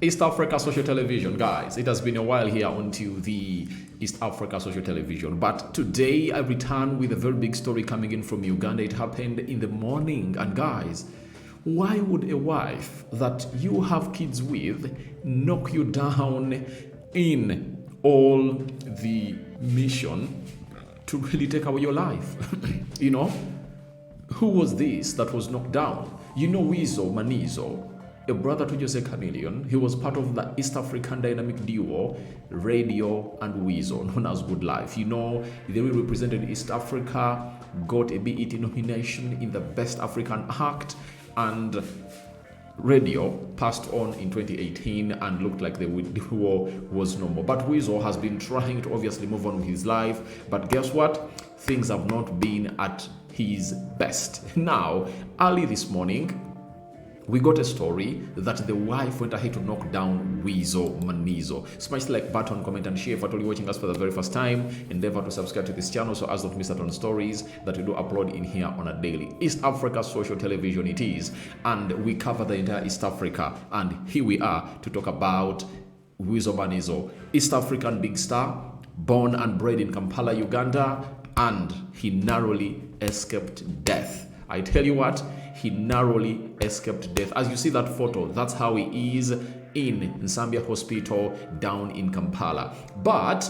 East Africa Social Television, guys. It has been a while here onto the East Africa Social Television, but today I return with a very big story coming in from Uganda. It happened in the morning, and guys, why would a wife that you have kids with knock you down in all the mission to really take away your life? You know, who was this that was knocked down? You know Weasel Manzo, a brother to Jose Chameleone. He was part of the East African dynamic duo, Radio and Weasel, known as Good Life. You know, they represented East Africa, got a BET nomination in the Best African Act, and Radio passed on in 2018 and looked like the duo was no more. But Weasel has been trying to obviously move on with his life, but guess what? Things have not been at his best. Now, early this morning, we got a story that the wife went ahead to knock down Weasel Manzo. Smash the like button, comment, and share. If you're watching us for the very first time, endeavor to subscribe to this channel so as not miss out on stories that we do upload in here on a daily. East Africa Social Television it is, and we cover the entire East Africa. And here we are to talk about Weasel Manzo, East African big star, born and bred in Kampala, Uganda, and he narrowly escaped death. I tell you what, he narrowly escaped death. As you see that photo, that's how he is in Zambia Hospital down in Kampala. But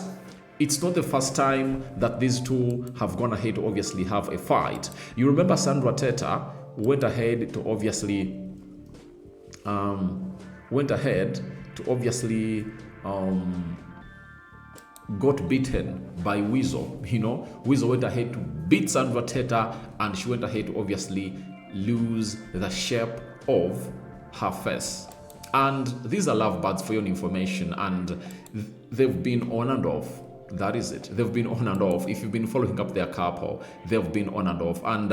it's not the first time that these two have gone ahead to obviously have a fight. You remember Sandra Teta went ahead to obviously got beaten by Weasel. You know, Weasel went ahead to beat Sandra Teta, and she went ahead to obviously lose the shape of her face. And these are lovebirds for your information, and they've been on and off. That is it. They've been on and off. If you've been following up their couple, they've been on and off. And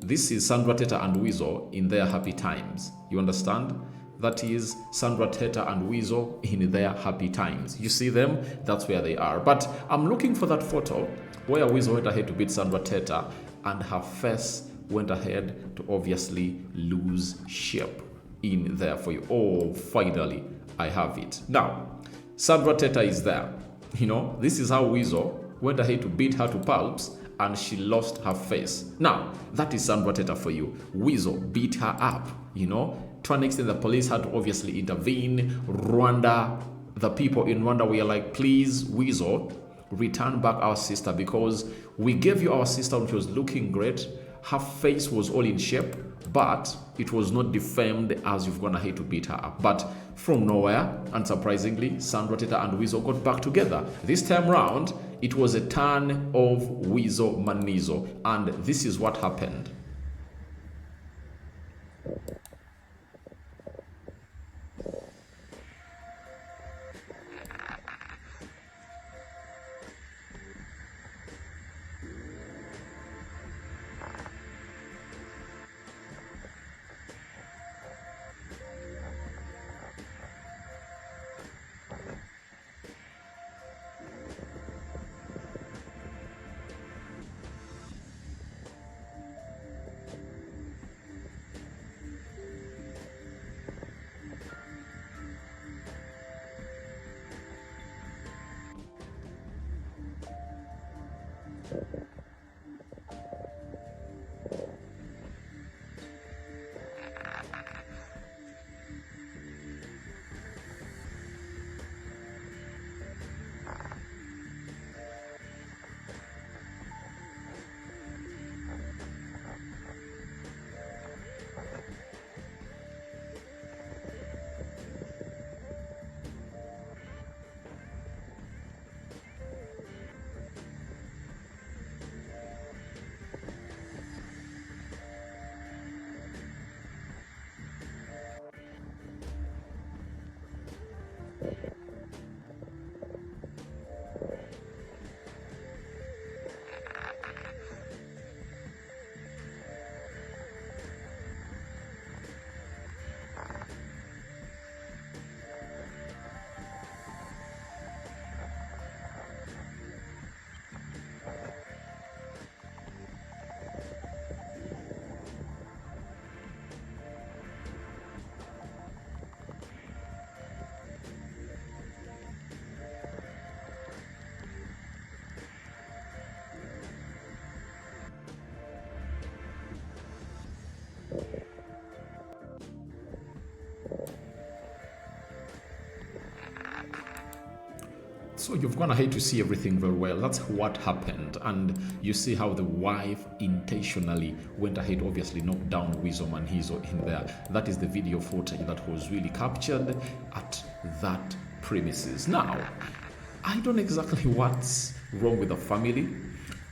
this is Sandra Teta and Weasel in their happy times. You understand? That is Sandra Teta and Weasel in their happy times. You see them? That's where they are. But I'm looking for that photo where Weasel went ahead to beat Sandra Teta and her face went ahead to obviously lose shape in there for you. Oh, finally, I have it. Now, Sandra Teta is there. You know, this is how Weasel went ahead to beat her to pulps and she lost her face. Now, that is Sandra Teta for you. Weasel beat her up, you know. To an extent, the police had to obviously intervene. Rwanda, the people in Rwanda were like, please, Weasel, return back our sister, because we gave you our sister which was looking great. Her face was all in shape, but it was not defamed as you've gone ahead to beat her up. But from nowhere, unsurprisingly, Sandra Teta and Weasel got back together. This time round, it was a turn of Weasel Manzo, and this is what happened. So you've gone ahead to see everything very well. That's what happened. And you see how the wife intentionally went ahead, obviously knocked down Weasel Manzo in there. That is the video footage that was really captured at that premises. Now, I don't know exactly what's wrong with the family.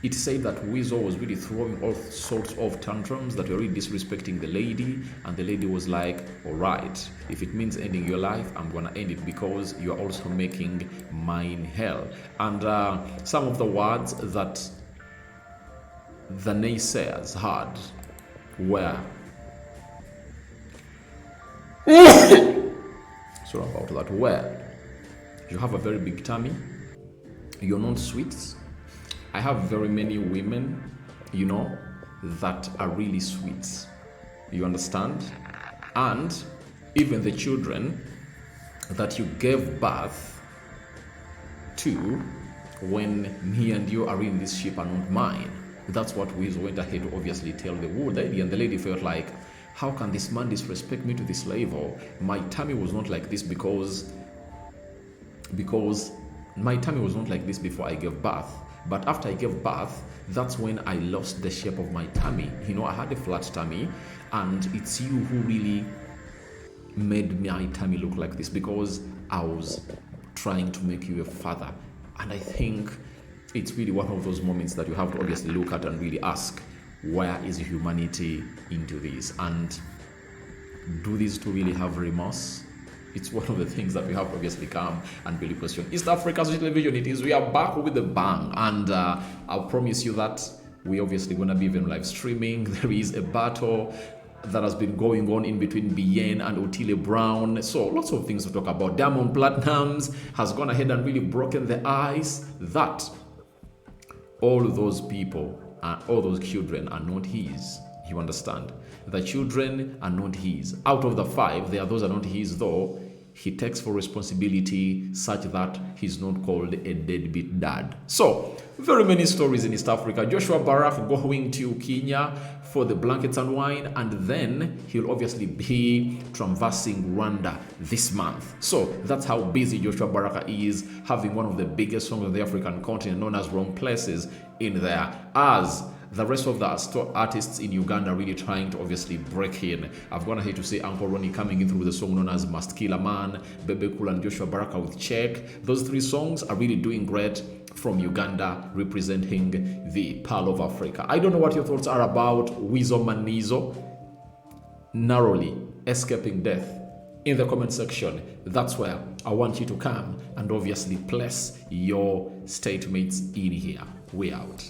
It said that Weasel was really throwing all sorts of tantrums that were really disrespecting the lady, and the lady was like, all right, if it means ending your life, I'm gonna end it because you're also making mine hell. And some of the words that the naysayers had were sorry about that, where you have a very big tummy, you're not sweet. I have very many women, you know, that are really sweet. You understand? And even the children that you gave birth to when me and you are in this ship are not mine. That's what Weasel went ahead to obviously tell the old lady, and the lady felt like, how can this man disrespect me to this level? My tummy was not like this because my tummy was not like this before I gave birth. But after I gave birth, that's when I lost the shape of my tummy. You know, I had a flat tummy, and it's you who really made my tummy look like this because I was trying to make you a father. And I think it's really one of those moments that you have to obviously look at and really ask, where is humanity into this? And do these two really have remorse? It's one of the things that we have to obviously come and really question. East Africa Social Television, it is, we are back with a bang. And I'll promise you that we obviously going to be even live streaming. There is a battle that has been going on in between Bien and Otile Brown. So lots of things to talk about. Diamond Platnumz has gone ahead and really broken the ice that all those people, all those children are not his. You understand? The children are not his. Out of the 5, there are those are not his, though he takes for responsibility such that he's not called a deadbeat dad. So, very many stories in East Africa. Joshua Barak going to Kenya for the blankets and wine, and then he'll obviously be traversing Rwanda this month. So, that's how busy Joshua Baraka is, having one of the biggest songs on the African continent known as Wrong Places in there, as the rest of the artists in Uganda really trying to obviously break in. I've gone ahead to say Uncle Ronnie coming in through the song known as Must Kill a Man, Bebe Cool and Joshua Baraka with Check. Those 3 songs are really doing great from Uganda, representing the Pearl of Africa. I don't know what your thoughts are about Weasel Manzo narrowly escaping death. In the comment section, that's where I want you to come and obviously place your statements in here. We out.